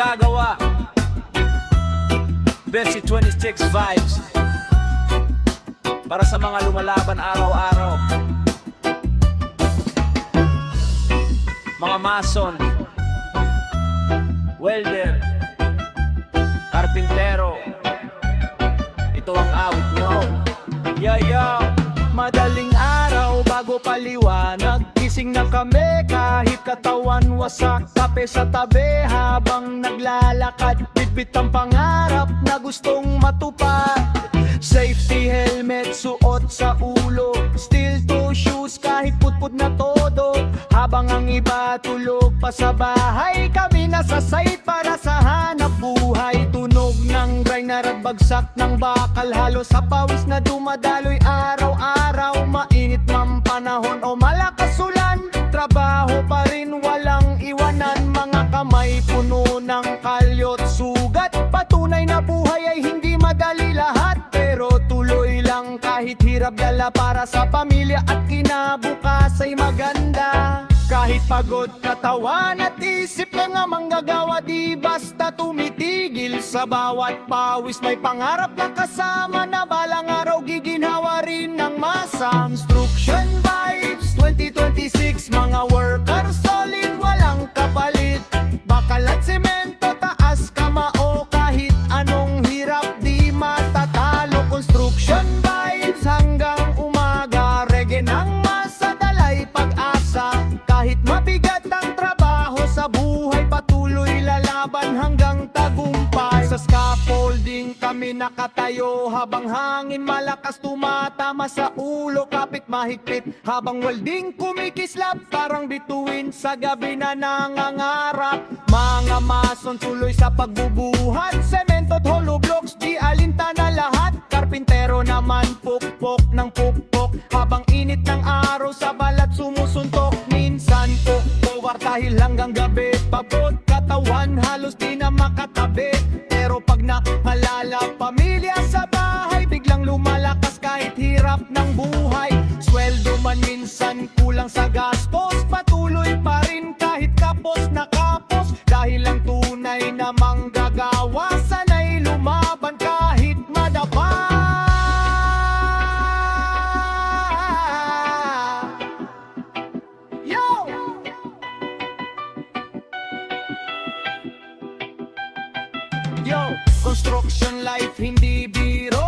manggagawa. Versi 26 vibes para sa mga lumalaban araw-araw. Mga mason, welder, karpintero, ito ang awit nyo. Madaling araw bago paliwanag, gising na kami kahit katawan wasak. Kape sa tabi habang naglalakad, bitbit ang pangarap na gustong matupad. Safety helmet suot sa ulo, steel toe shoes kahit putput na todo. Habang ang iba tulog pa sa bahay, kami nasa site para sa hanap buhay. Tunog ng grinder at bagsak ng bakal, halos sa pawis na dumadaloy araw-araw. Mainit man panahon o malakas ulan, trabaho pa rin walang iwanan. Mga kamay puno ng kalyot sugat, patunay na buhay ay hindi madali lahat. Pero tuloy lang kahit hirap, dala para sa pamilya at kinabukas ay maganda. Kahit pagod katawan at isip na nga manggagawa, di basta tumitigil. Sa bawat pawis may pangarap na kasama, na balang araw giginhawa rin ng masa. Construction vibes 2026, mga workers solid, walang kapalit. Bakal at semento, taas kamao, kahit anong hirap di matatalo. Construction vibes hanggang umaga, reggae ng masa, dalay pag-asa. Kahit mabigat ang trabaho sa buhay, patuloy lalaban hanggang tagumpay. Sa scaffolding kami nakatayo, habang hangin malakas tumatama sa ulo. Kapit mahigpit habang welding kumikislap, parang bituin sa gabi na nangangarap. Mga mason tuloy sa pagbubuhat, semento at hollow blocks, di alinta na lahat. Karpintero naman pukpok ng pukpok, habang init ng araw sa balat sumusuntok. Minsan pukpok dahil hanggang gabi, pagod katawan halos di na makatabi. Pero pag nakalala pamilya sa bahay, biglang lumalakas kahit hirap ng buhay. Sweldo man minsan kulang sa gastos, patuloy pa rin kahit kapos na kapos. Dahil ang tunay na manggagawa, sanay lumaban kahit madapa. Construction life hindi biro,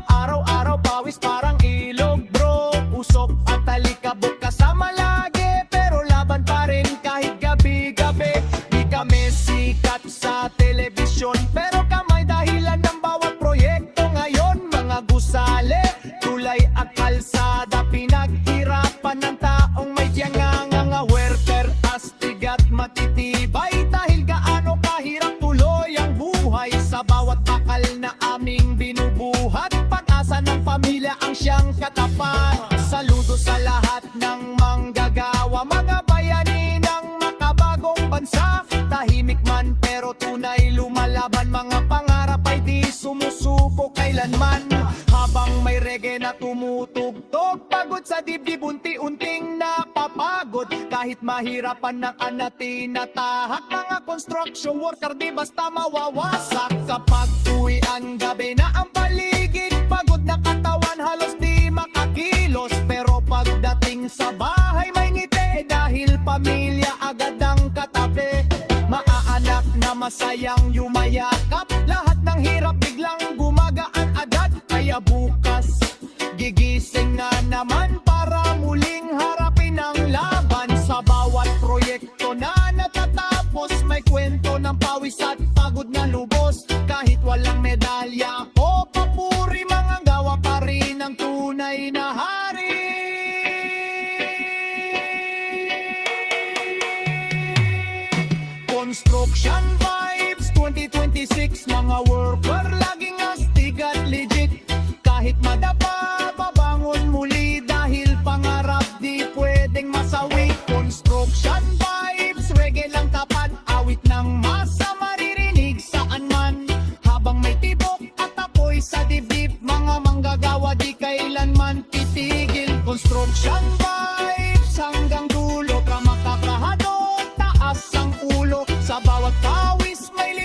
araw-araw pawis parang ilog bro. Usok at talikabok kasama lagi, pero laban pa rin kahit gabi-gabi. Di kami sikat sa telebisyon, pero kamay dahilan ng bawat proyekto ngayon. Mga gusali, tulay at kalsada, pinaghirapan ng taong may tiyanganga. Worker, astig at matitibay, dahil gaano kahirap tuloy ang buhay. Sa bawat bakal na aming binubuhat, pag-asa ng pamilya ang siyang katapat. Saludo sa lahat ng manggagawa, mga bayani ng makabagong bansa. Tahimik man pero tunay lumalaban, mga pangarap ay di sumusuko kailanman. Habang may reggae na tumutugtog, pagod sa dibdib unti-unting napapagod. Kahit mahirapan ng anatinatahak, mga construction worker di basta mawawasak. Kapag uwi ang gabi na ang paligid, pagod na katawan halos di makakilos. Pero pagdating sa bahay may ngiti, dahil pamilya agad ang katabi. Maaanak na masayang yumayakap, lahat ng hirap biglang gumagaan agad. Kaya bukas gigising na naman para muling harapin ang laban. Sa bawat proyekto na natatapos, may kwento ng pawis at pagod na lubos. Kahit walang medalya o papuri, mga gawa pa rin ang tunay na hari. Construction vibes 2026, mga worker laging astig at legit. Kahit madapa, babangon muli, dahil pangarap di pwedeng masawi. Construction vibes, reggae lang tapat, awit ng masa maririnig saan man. Habang may tibok at apoy sa dibdib, mga manggagawa di kailanman titigil. Construction vibes hanggang dulo, ka makakahado, taas ang ulo. Sa bawat pawis may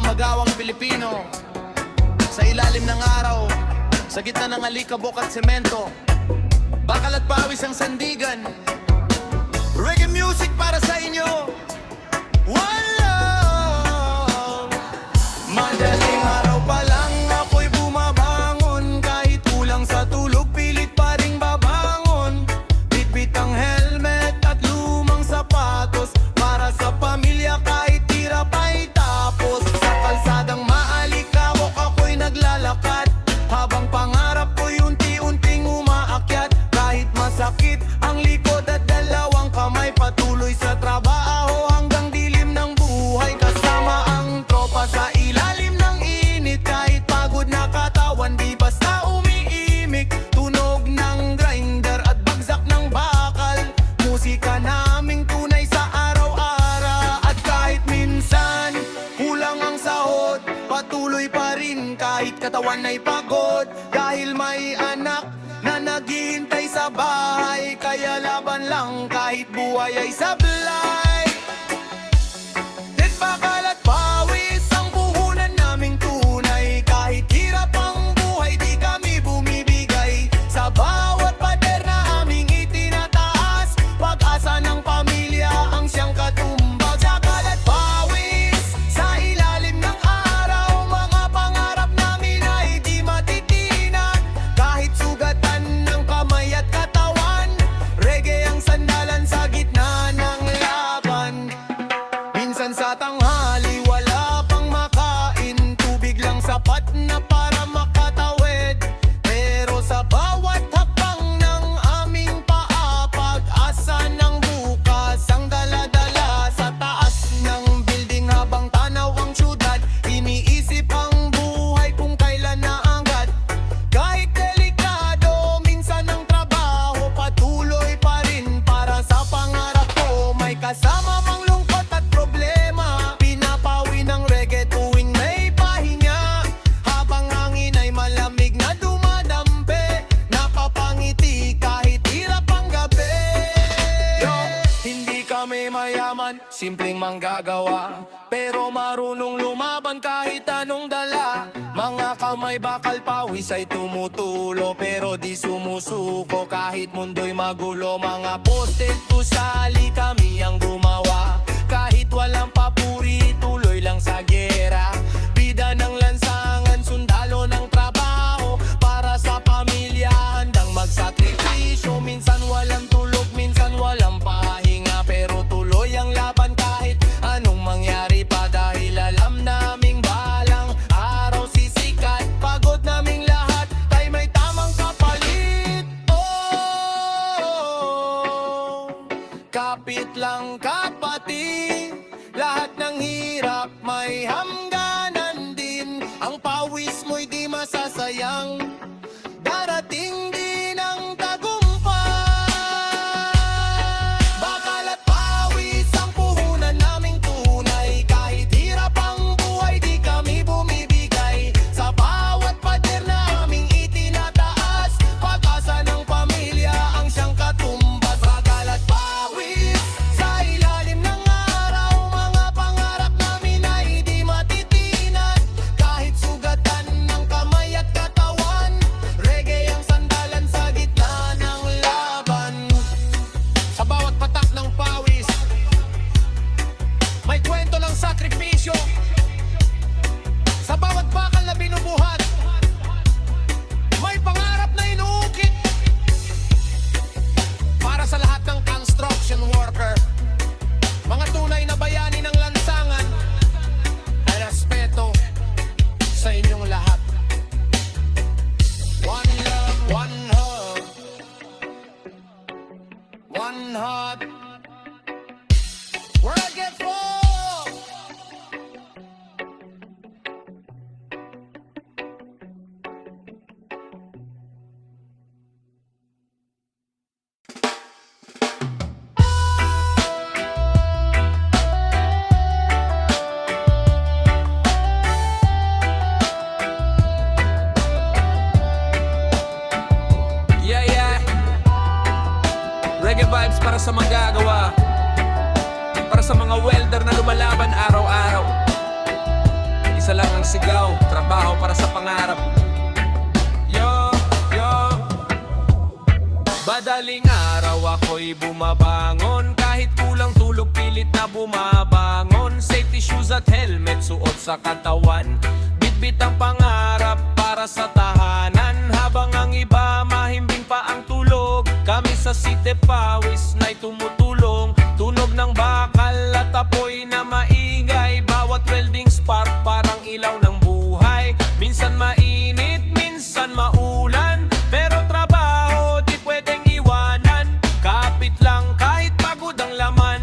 magawang Pilipino. Sa ilalim ng araw, sa gitna ng alikabok at semento, bakal at pawis ang sandigan. Reggae music para sa inyo. One love. Madaling araw pa lang ako'y bumabangon. Kahit kulang sa tulog, pilit pa ring babangon. Bitbit ang helmet at lumang sapatos para sa pamilya kahit hirap ay tapos. Sa kalsadang maalikabok ako'y naglalakad, habang pangarap ko'y unti-unting umaakyat. Kahit masakit ang likod at dalawang kamay, patuloy sa trabaho hanggang dilim ng buhay. Kasama ang tropa sa ilalim ng init, kahit pagod na katawan di basta umiimik. Tunog ng grinder at bagsak ng bakal, musika naming tunay sa araw-araw. At kahit minsan kulang ang sahod, patuloy pa rin kahit katawan ay pagod. Dahil may anak na naghihintay sa bahay, kaya laban lang kahit buhay ay sablay. Din bakal at pawis ang puhunan naming tunay, kahit hirap ang buhay di kami bumibigay. Sa bawat pader na aming itinataas, pag-asa ng pamilya ang siyang katumbas. Bakal at pawis sa ilalim ng araw, mga pangarap namin ay di matitinan. Kahit sugatan ng kamay at katawan, reggae ang sandalan sa gitna ng laban. Minsan sa tanghali wala pang makain, tubig lang sapat na para makatawid. Pero sa bawat hakbang ng aming paa, pag-asa ng bukas ang dala-dala. Sa taas ng building habang tanaw ang syudad, iniisip ang buhay kung kailan naanggat. Kahit delikado minsan ang trabaho, patuloy pa rin para sa pangarap ko. May kasama mang lungkot at problema, pinapawi ng reggae tuwing may pahinga. Habang hangin ay malamig na dumadampi, napapangiti kahit hirap ang gabi. Yo, hindi kami mayaman, simpleng manggagawa, pero marunong lumaban kahit anong dala. Mga kamay bakal pawis ay tumutulo, pero di sumusuko kahit mundo'y magulo. Mga poste tusali kami ang gumawa, kahit walang papuri tuloy lang sa gera. Bida ng lansangan, sundalo ng trabaho, para sa pamilya handang magsakripisyo. Minsan walang tulog, minsan walang pahinga, pero tuloy ang laban kahit anong mangyari pa. Dahil alam naming balang araw sisikat, pagod naming lahat ay may tamang kapalit. Oh, kapit lang kapatid, lahat ng hirap may hangganan din. Ang pawis mo'y di masasayang, darating din ang tagumpay. Bakal at pawis ang puhunan naming tunay, kahit hirap ang buhay di kami bumibigay. Sa bawat pader na aming itinataas, pag-asa ng pamilya ang siyang katumbas. Bakal at pawis sa ilalim ng araw, mga pangarap namin ay di matitinan. Kahit sugatan ng kamay at katawan, reggae ang sandalan sa gitna ng laban. Sa bawat patak ng pawis, may kwento ng sakripisyo. Sa bawat bakal na binubuhat, may pangarap na inuukit. Para sa lahat ng construction worker, mga tunay na bayani ng lansangan, ay respeto sa inyong lahat. One love, one hug, one heart. World get full. Reggae vibes para sa manggagawa, para sa mga welder na lumalaban araw-araw. isa lang ang sigaw, trabaho para sa pangarap. Yo, yo. Madaling araw ako'y bumabangon, kahit kulang tulog pilit na bumabangon. Safety shoes at helmet suot sa katawan, bitbit ang pangarap para sa tahanan. Habang ang iba mahimbing pa ang tulog, kami sa City Pawis na'y tumutulong. Tunog ng bakal at apoy na maingay, bawat welding spark parang ilaw ng buhay. Minsan mainit, minsan maulan, pero trabaho di pwedeng iwanan. Kapit lang kahit pagod ang laman,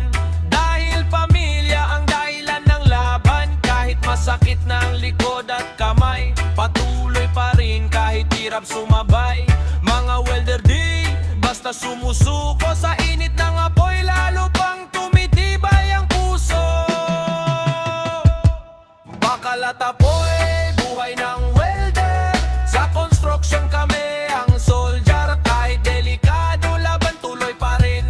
dahil pamilya ang dahilan ng laban. Kahit masakit na ang likod at kamay, patuloy pa rin kahit hirap sumabay. Mga welder di basta sumusuko sa init ng apoy, lalo pang tumitibay ang puso. Bakal at apoy, buhay ng welder. Sa construction kami ang soldier, kahit delikado laban tuloy pa rin.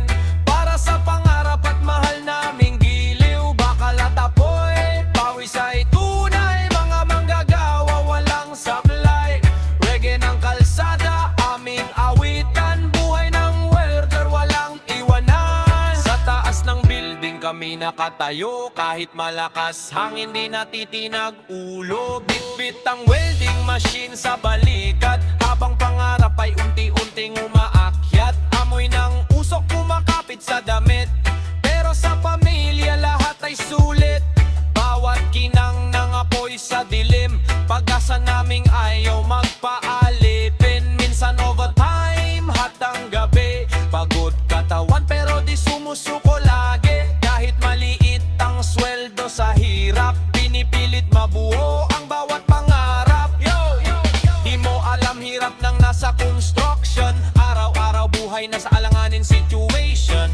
Para sa pangarap at mahal naming giliw. Bakal at apoy, pawis ay tunay. Mga manggagawa walang sablay. Reggae ng kalsada, aming awitan. Buhay ng welder, walang iwanan. Sa taas ng building kami nakatayo, kahit malakas hangin di natitinag ulo. Bitbit ang welding machine sa balikat, habang pangarap ay unti-unting umaakyat. Amoy ng usok kumakapit sa damit, pero sa pamilya lahat ay sulit. Bawat kinang ng apoy sa dilim, pag-asa naming ayaw magpaalipin. Minsan overtime, hatang gabi, pagod katawan pero di sumusuko lagi. Kahit maliit ang sweldo sa hirap, pinipilit mabuo ang bawat pangarap. Di mo alam hirap ng nasa construction, araw-araw buhay na sa alanganin situation.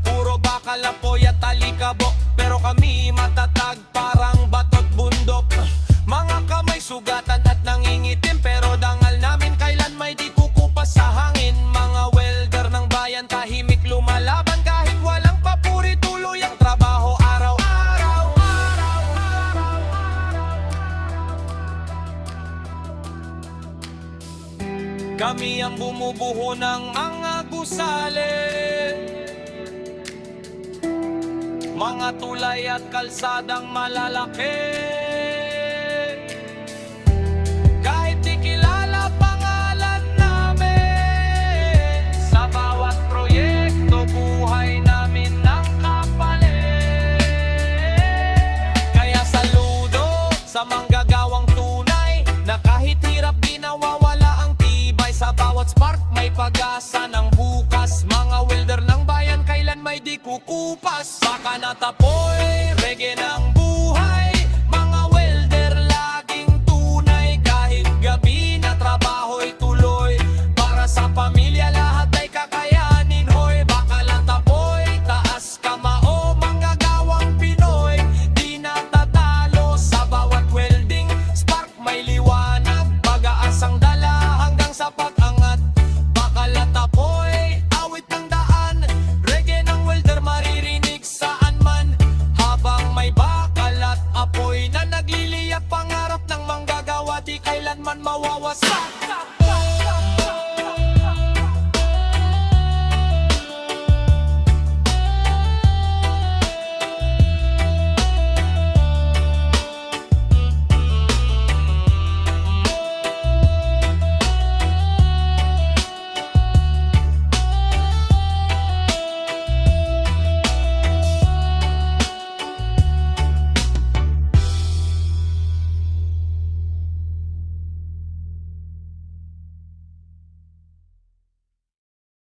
Puro bakal, apoy at alikabok, pero kami matatag parang bato't bundok. Mga kamay sugatan at nangingitim, pero dangal namin kailan may di kukupas sa hangin. Mga welder ng bayan tahimik lumalaban, kahit walang papuri tuloy ang trabaho araw-araw. Kami ang bumubuho ng mga gusali, mga tulay at kalsadang malalaki. Kahit di kilala pangalan namin, sa bawat proyekto buhay namin ng kapalit. Kaya saludo sa manggagawang tunay, na kahit hirap di nawawala ang tibay. Sa bawat spark may pag-asa ng bukas. Mga welder ng bayan kailan may di kukupas. Baka natapoy, reggae ng